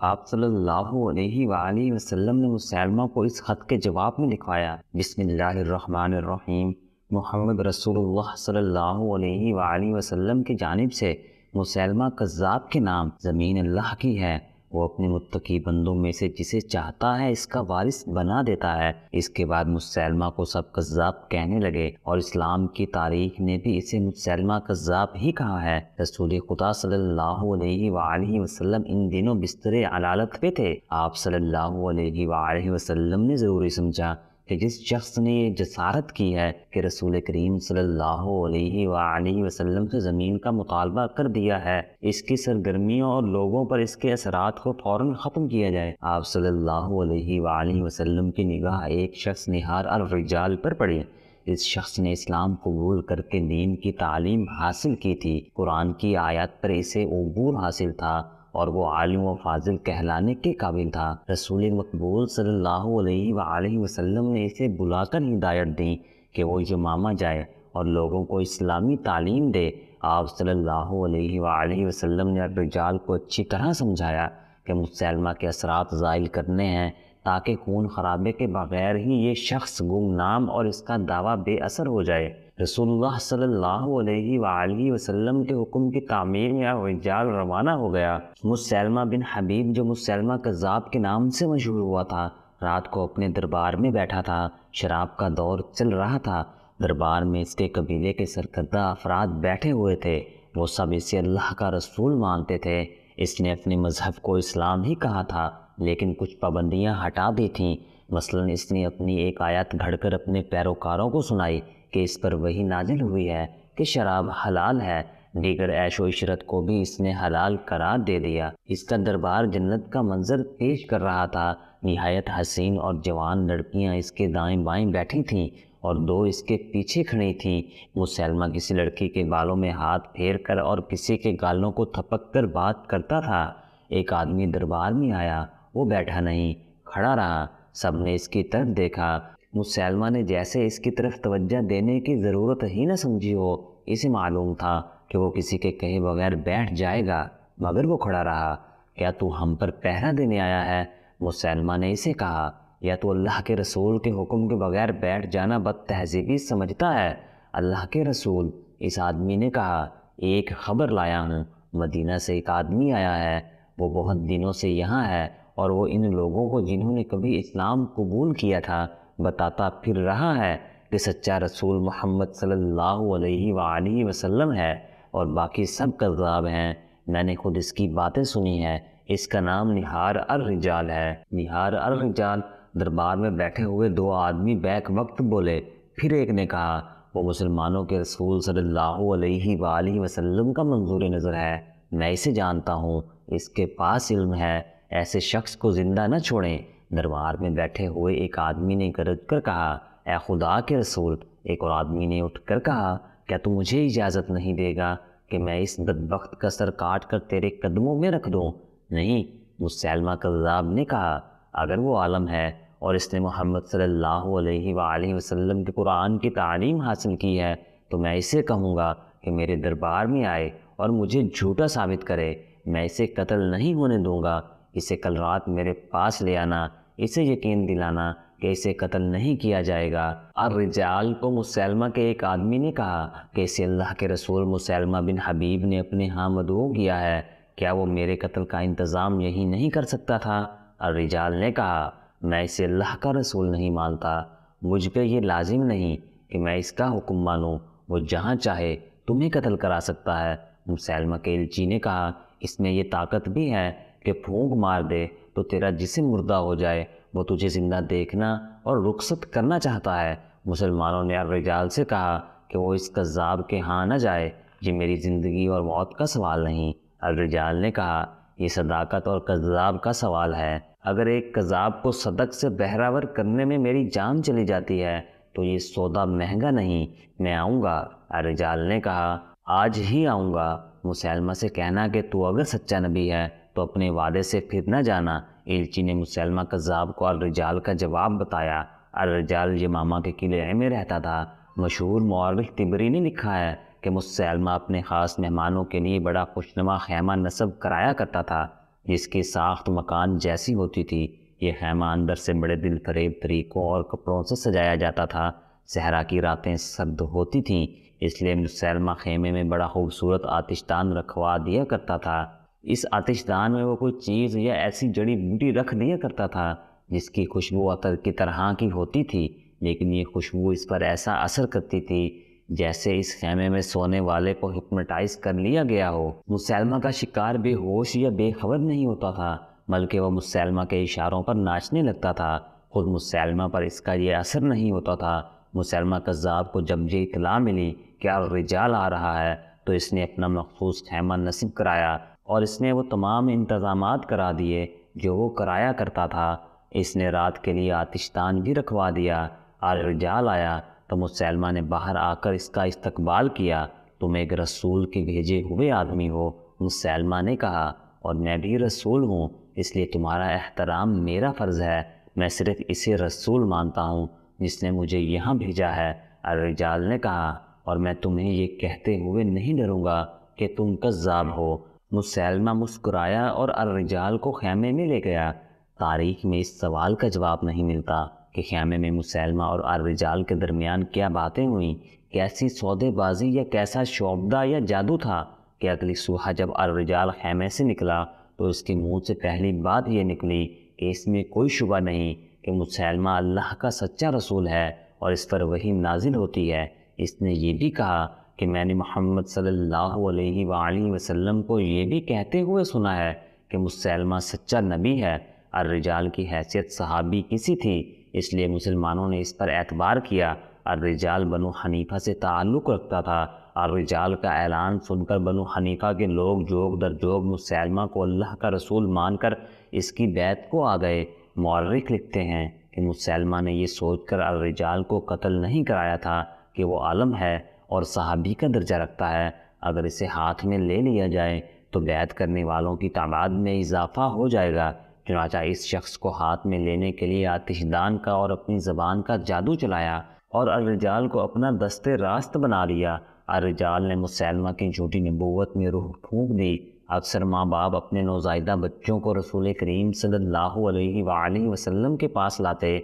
آپ صلی اللہ علیہ وآلہ وسلم نے مسلمہ کو اس خط کے جواب میں لکھوایا، بسم اللہ الرحمن الرحیم، محمد رسول اللہ صلی اللہ علیہ وآلہ وسلم کی جانب سے مسلمہ کذاب کے نام، زمین اللہ کی ہے، وہ اپنے متقی بندوں میں سے جسے چاہتا ہے اس کا وارث بنا دیتا ہے۔ اس کے بعد مسلمہ کو سب کذاب کہنے لگے اور اسلام کی تاریخ نے بھی اسے مسلمہ کذاب ہی کہا ہے۔ رسول خدا صلی اللہ علیہ وآلہ وسلم ان دنوں بستر علالت پہ تھے۔ آپ صلی اللہ علیہ وآلہ وسلم نے ضروری سمجھا کہ جس شخص نے یہ جسارت کی ہے کہ رسول کریم صلی اللہ علیہ وآلہ وسلم سے زمین کا مطالبہ کر دیا ہے، اس کی سرگرمیوں اور لوگوں پر اس کے اثرات کو فوراً ختم کیا جائے۔ آپ صلی اللہ علیہ وآلہ وسلم کی نگاہ ایک شخص نہار الرجال پر پڑی۔ اس شخص نے اسلام قبول کر کے دین کی تعلیم حاصل کی تھی، قرآن کی آیات پر اسے عبور حاصل تھا اور وہ عالم و فاضل کہلانے کے قابل تھا۔ رسول مقبول صلی اللہ علیہ وآلہ وسلم نے اسے بلا کر ہدایت دی کہ وہ یمامہ جائے اور لوگوں کو اسلامی تعلیم دے۔ آپ صلی اللہ علیہ وآلہ وسلم نے الرجال کو اچھی طرح سمجھایا کہ مسلمہ کے اثرات زائل کرنے ہیں تاکہ خون خرابے کے بغیر ہی یہ شخص گمنام اور اس کا دعویٰ بے اثر ہو جائے۔ رسول اللہ صلی اللہ علیہ وآلہ وسلم کے حکم کی تعمیل میں الرجال روانہ ہو گیا۔ مسلمہ بن حبیب، جو مسلمہ کذاب کے نام سے مشہور ہوا تھا، رات کو اپنے دربار میں بیٹھا تھا۔ شراب کا دور چل رہا تھا۔ دربار میں اس کے قبیلے کے سرکردہ افراد بیٹھے ہوئے تھے۔ وہ سب اسے اللہ کا رسول مانتے تھے۔ اس نے اپنے مذہب کو اسلام ہی کہا تھا، لیکن کچھ پابندیاں ہٹا دی تھیں۔ مثلاً اس نے اپنی ایک آیت گھڑ کر اپنے پیروکاروں کو سنائی کہ اس پر وحی نازل ہوئی ہے کہ شراب حلال ہے۔ دیگر عیش و عشرت کو بھی اس نے حلال قرار دے دیا۔ اس کا دربار جنت کا منظر پیش کر رہا تھا۔ نہایت حسین اور جوان لڑکیاں اس کے دائیں بائیں بیٹھی تھیں اور دو اس کے پیچھے کھڑی تھیں۔ مسلمہ کسی لڑکی کے بالوں میں ہاتھ پھیر کر اور کسی کے گالوں کو تھپک کر بات کرتا تھا۔ ایک آدمی دربار میں آیا، وہ بیٹھا نہیں، کھڑا رہا۔ سب نے اس کی طرف دیکھا۔ مسلمہ نے جیسے اس کی طرف توجہ دینے کی ضرورت ہی نہ سمجھی ہو۔ اسے معلوم تھا کہ وہ کسی کے کہے بغیر بیٹھ جائے گا، مگر وہ کھڑا رہا۔ کیا تو ہم پر پہرا دینے آیا ہے؟ مسلمہ نے اسے کہا۔ یا تو اللہ کے رسول کے حکم کے بغیر بیٹھ جانا بد تہذیبی سمجھتا ہے؟ اللہ کے رسول، اس آدمی نے کہا، ایک خبر لایا ہوں۔ مدینہ سے ایک آدمی آیا ہے، وہ بہت دنوں سے یہاں ہے اور وہ ان لوگوں کو جنہوں نے کبھی اسلام قبول کیا تھا بتاتا پھر رہا ہے کہ سچا رسول محمد صلی اللہ علیہ وآلہ وسلم ہے اور باقی سب کذاب ہیں۔ میں نے خود اس کی باتیں سنی ہیں۔ اس کا نام نہار الرجال ہے۔ نہار الرجال۔ دربار میں بیٹھے ہوئے دو آدمی بیک وقت بولے۔ پھر ایک نے کہا، وہ مسلمانوں کے رسول صلی اللہ علیہ وآلہ وسلم کا منظور نظر ہے۔ میں اسے جانتا ہوں، اس کے پاس علم ہے، ایسے شخص کو زندہ نہ چھوڑیں۔ دربار میں بیٹھے ہوئے ایک آدمی نے گرج کر کہا، اے خدا کے رسول۔ ایک اور آدمی نے اٹھ کر کہا، کیا تو مجھے اجازت نہیں دے گا کہ میں اس بدبخت کا سر کاٹ کر تیرے قدموں میں رکھ دوں؟ نہیں، مسلمہ کذاب نے کہا، اگر وہ عالم ہے اور اس نے محمد صلی اللہ علیہ وآلہ وسلم کے قرآن کی تعلیم حاصل کی ہے تو میں اسے کہوں گا کہ میرے دربار میں آئے اور مجھے جھوٹا ثابت کرے۔ میں اسے قتل نہیں ہونے دوں گا۔ اسے کل رات میرے پاس لے آنا، اسے یقین دلانا کہ اسے قتل نہیں کیا جائے گا۔ الرجال کو مسلمہ کے ایک آدمی نے کہا کہ اسے اللہ کے رسول مسلمہ بن حبیب نے اپنے ہاں مدعو کیا ہے، کیا وہ میرے قتل کا انتظام یہی نہیں کر سکتا تھا؟ الرجال نے کہا، میں اسے اللہ کا رسول نہیں مانتا، مجھ پہ یہ لازم نہیں کہ میں اس کا حکم مانوں، وہ جہاں چاہے تمہیں قتل کرا سکتا ہے۔ مسلمہ کے الچی نے کہا، اس میں یہ طاقت بھی ہے کہ پھونک مار دے تو تیرا جسم مردہ ہو جائے۔ وہ تجھے زندہ دیکھنا اور رخصت کرنا چاہتا ہے۔ مسلمانوں نے الرجال سے کہا کہ وہ اس کذاب کے ہاں نہ جائے، یہ میری زندگی اور موت کا سوال نہیں۔ الرجال نے کہا، یہ صداقت اور کذاب کا سوال ہے۔ اگر ایک کذاب کو صدق سے بہراور کرنے میں میری جان چلی جاتی ہے تو یہ سودا مہنگا نہیں، میں آؤں گا۔ الرجال نے کہا، آج ہی آؤں گا۔ مسلمہ سے کہنا کہ تو اگر سچا نبی ہے تو اپنے وعدے سے پھر نہ جانا۔ الچی نے مسلمہ کذاب کو الرجال کا جواب بتایا۔ الرجال یمامہ کے قلعے میں رہتا تھا۔ مشہور مورخ طبری نے لکھا ہے کہ مسلمہ اپنے خاص مہمانوں کے لیے بڑا خوشنما خیمہ نصب کرایا کرتا تھا۔ جس کی ساخت مکان جیسی ہوتی تھی۔ یہ خیمہ اندر سے بڑے دل فریب طریقوں اور کپڑوں سے سجایا جاتا تھا۔ صحرا کی راتیں سرد ہوتی تھیں، اس لیے مسلمہ خیمے میں بڑا خوبصورت آتش دان رکھوا دیا کرتا تھا۔ اس آتش دان میں وہ کوئی چیز یا ایسی جڑی بوٹی رکھ دیا کرتا تھا جس کی خوشبو عطر کی طرح کی ہوتی تھی، لیکن یہ خوشبو اس پر ایسا اثر کرتی تھی جیسے اس خیمے میں سونے والے کو ہپنوٹائز کر لیا گیا ہو۔ مسلمہ کا شکار بے ہوش یا بے خبر نہیں ہوتا تھا، بلکہ وہ مسلمہ کے اشاروں پر ناچنے لگتا تھا۔ خود مسلمہ پر اس کا یہ اثر نہیں ہوتا تھا۔ مسلمہ کذاب کو جب یہ اطلاع ملی کہ الرجال آ رہا ہے تو اس نے اپنا مخصوص خیمہ نصب کرایا اور اس نے وہ تمام انتظامات کرا دیے جو وہ کرایا کرتا تھا۔ اس نے رات کے لیے آتش دان بھی رکھوا دیا۔ الرجال آیا تو مسلمہ نے باہر آ کر اس کا استقبال کیا۔ تم ایک رسول کے بھیجے ہوئے آدمی ہو، مسلمہ نے کہا، اور میں بھی رسول ہوں، اس لیے تمہارا احترام میرا فرض ہے۔ میں صرف اسے رسول مانتا ہوں جس نے مجھے یہاں بھیجا ہے۔ الرجال نے کہا، اور میں تمہیں یہ کہتے ہوئے نہیں ڈروں گا کہ تم کذاب ہو۔ مسلمہ مسکرایا اور الرجال کو خیمے میں لے گیا۔ تاریخ میں اس سوال کا جواب نہیں ملتا کہ خیمے میں مسلمہ اور الرجال کے درمیان کیا باتیں ہوئیں، کیسی سودے بازی یا کیسا شعبدہ یا جادو تھا کہ اگلی صبح جب الرجال خیمے سے نکلا تو اس کے منہ سے پہلی بات یہ نکلی کہ اس میں کوئی شبہ نہیں کہ مسلمہ اللہ کا سچا رسول ہے اور اس پر وحی نازل ہوتی ہے۔ اس نے یہ بھی کہا کہ میں نے محمد صلی اللہ علیہ وآلہ وسلم کو یہ بھی کہتے ہوئے سنا ہے کہ مسلمہ سچا نبی ہے۔ الرجال کی حیثیت صحابی کسی تھی، اس لیے مسلمانوں نے اس پر اعتبار کیا۔ الرجال بنو حنیفہ سے تعلق رکھتا تھا۔ الرجال کا اعلان سن کر بنو حنیفہ کے لوگ جوگ در جوگ مسلمہ کو اللہ کا رسول مان کر اس کی بیعت کو آ گئے۔ مورخ لکھتے ہیں کہ مسلمہ نے یہ سوچ کر الرجال کو قتل نہیں کرایا تھا کہ وہ عالم ہے اور صحابی کا درجہ رکھتا ہے، اگر اسے ہاتھ میں لے لیا جائے تو بیعت کرنے والوں کی تعداد میں اضافہ ہو جائے گا۔ چنانچہ اس شخص کو ہاتھ میں لینے کے لیے آتش دان کا اور اپنی زبان کا جادو چلایا اور الرجال کو اپنا دست راست بنا لیا۔ الرجال نے مسلمہ کی جھوٹی نبوت میں روح پھونک دی۔ اکثر ماں باپ اپنے نوزائیدہ بچوں کو رسول کریم صلی اللہ علیہ وآلہ وسلم کے پاس لاتے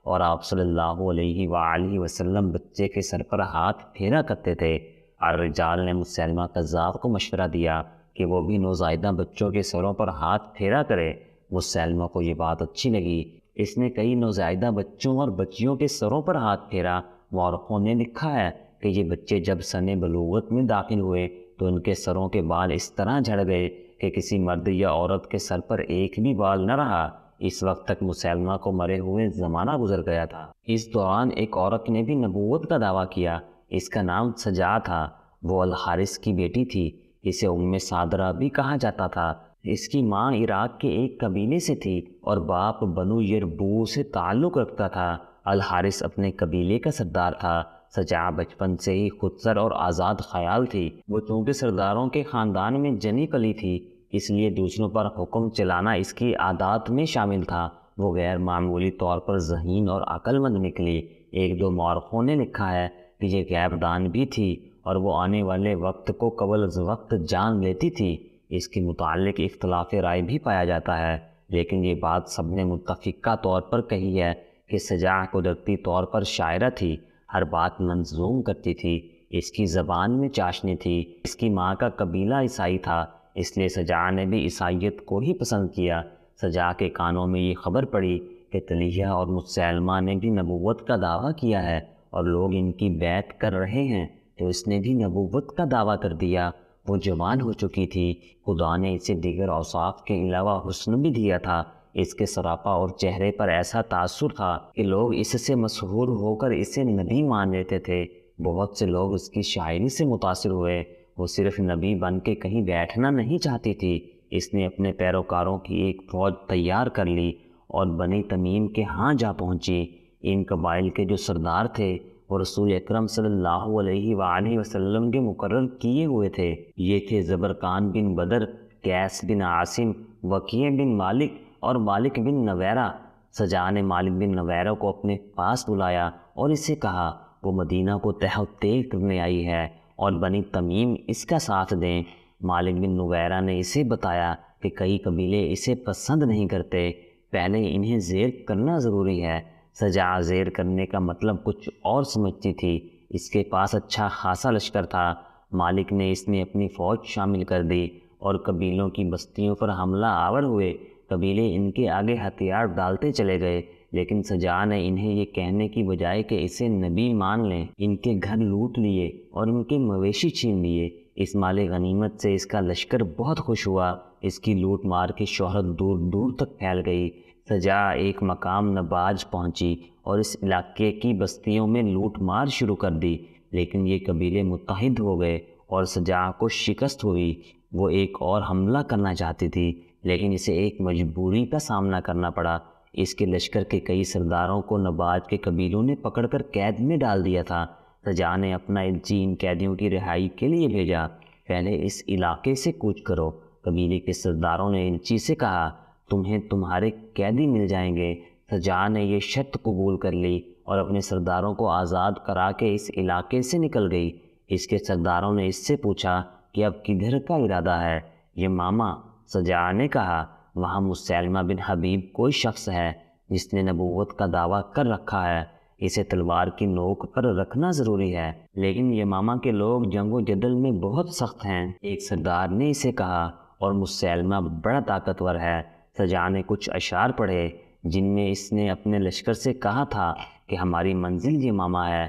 اور آپ صلی اللہ علیہ وآلہ وسلم بچے کے سر پر ہاتھ پھیرا کرتے تھے۔ الرجال نے مسلمہ کذاب کو مشورہ دیا کہ وہ بھی نوزائیدہ بچوں کے سروں پر ہاتھ پھیرا کرے۔ مسلمہ کو یہ بات اچھی لگی۔ اس نے کئی نوزائیدہ بچوں اور بچیوں کے سروں پر ہاتھ پھیرا۔ مورخوں نے لکھا ہے کہ یہ بچے جب سن بلوغت میں داخل ہوئے تو ان کے سروں کے بال اس طرح جھڑ گئے کہ کسی مرد یا عورت کے سر پر ایک بھی بال نہ رہا۔ اس وقت تک مسلمہ کو مرے ہوئے زمانہ گزر گیا تھا۔ اس دوران ایک عورت نے بھی نبوت کا دعویٰ کیا۔ اس کا نام سجا تھا۔ وہ الحارث کی بیٹی تھی۔ اسے ام صادرہ بھی کہا جاتا تھا۔ اس کی ماں عراق کے ایک قبیلے سے تھی اور باپ بنو یربوع سے تعلق رکھتا تھا۔ الحارث اپنے قبیلے کا سردار تھا۔ سجا بچپن سے ہی خودسر اور آزاد خیال تھی۔ وہ چونکہ سرداروں کے خاندان میں جنی پلی تھی، اس لیے دوسروں پر حکم چلانا اس کی عادات میں شامل تھا۔ وہ غیر معمولی طور پر ذہین اور عقل مند نکلی۔ ایک دو مورخوں نے لکھا ہے کہ یہ غیب دان بھی تھی اور وہ آنے والے وقت کو قبل از وقت جان لیتی تھی۔ اس کے متعلق اختلاف رائے بھی پایا جاتا ہے، لیکن یہ بات سب نے متفقہ طور پر کہی ہے کہ سجا قدرتی طور پر شاعرہ تھی، ہر بات منظوم کرتی تھی، اس کی زبان میں چاشنی تھی۔ اس کی ماں کا قبیلہ عیسائی تھا، اس لیے سجا نے بھی عیسائیت کو ہی پسند کیا۔ سجا کے کانوں میں یہ خبر پڑی کہ طلیحہ اور مسلمہ نے بھی نبوت کا دعویٰ کیا ہے اور لوگ ان کی بیعت کر رہے ہیں، تو اس نے بھی نبوت کا دعویٰ کر دیا۔ وہ جوان ہو چکی تھی۔ خدا نے اسے دیگر اوصاف کے علاوہ حسن بھی دیا تھا۔ اس کے سراپا اور چہرے پر ایسا تاثر تھا کہ لوگ اس سے مسحور ہو کر اسے نبی مان لیتے تھے۔ بہت سے لوگ اس کی شاعری سے متاثر ہوئے۔ وہ صرف نبی بن کے کہیں بیٹھنا نہیں چاہتی تھی۔ اس نے اپنے پیروکاروں کی ایک فوج تیار کر لی اور بنی تمیم کے ہاں جا پہنچی۔ ان قبائل کے جو سردار تھے وہ رسول اکرم صلی اللہ علیہ وآلہ وسلم کے مقرر کیے ہوئے تھے۔ یہ تھے زبرقان بن بدر، قیس بن عاصم، وکیع بن مالک اور مالک بن نویرہ۔ سجا نے مالک بن نویرہ کو اپنے پاس بلایا اور اسے کہا وہ مدینہ کو تہ و تیغ کرنے آئی ہے اور بنی تمیم اس کا ساتھ دیں۔ مالک بن نویرہ نے اسے بتایا کہ کئی قبیلے اسے پسند نہیں کرتے، پہلے انہیں زیر کرنا ضروری ہے۔ سجا زیر کرنے کا مطلب کچھ اور سمجھتی تھی۔ اس کے پاس اچھا خاصا لشکر تھا۔ مالک نے اس میں اپنی فوج شامل کر دی اور قبیلوں کی بستیوں پر حملہ آور ہوئے۔ قبیلے ان کے آگے ہتھیار ڈالتے چلے گئے، لیکن سجا نے انہیں یہ کہنے کی بجائے کہ اسے نبی مان لیں، ان کے گھر لوٹ لیے اور ان کے مویشی چھین لیے۔ اس مال غنیمت سے اس کا لشکر بہت خوش ہوا۔ اس کی لوٹ مار کی شہرت دور دور تک پھیل گئی۔ سجا ایک مقام نباج پہنچی اور اس علاقے کی بستیوں میں لوٹ مار شروع کر دی، لیکن یہ قبیلے متحد ہو گئے اور سجا کو شکست ہوئی۔ وہ ایک اور حملہ کرنا چاہتی تھی، لیکن اسے ایک مجبوری کا سامنا کرنا پڑا۔ اس کے لشکر کے کئی سرداروں کو نباج کے قبیلوں نے پکڑ کر قید میں ڈال دیا تھا۔ سجا نے اپنا ایلچی ان قیدیوں کی رہائی کے لیے بھیجا۔ پہلے اس علاقے سے کوچ کرو۔ قبیلے کے سرداروں نے ایلچی سے کہا، تمہیں تمہارے قیدی مل جائیں گے۔ سجا نے یہ شرط قبول کر لی اور اپنے سرداروں کو آزاد کرا کے اس علاقے سے نکل گئی۔ اس کے سرداروں نے اس سے پوچھا کہ اب کدھر کا ارادہ ہے؟ یہ ماما، سجا نے کہا، وہاں مسیلمہ بن حبیب کوئی شخص ہے جس نے نبوت کا دعویٰ کر رکھا ہے، اسے تلوار کی نوک پر رکھنا ضروری ہے، لیکن یہ ماما کے لوگ جنگ و جدل میں بہت سخت ہیں۔ ایک سردار نے اسے کہا، اور مسیلمہ بڑا طاقتور ہے۔ سجا نے کچھ اشعار پڑھے جن میں اس نے اپنے لشکر سے کہا تھا کہ ہماری منزل یہ ماما ہے۔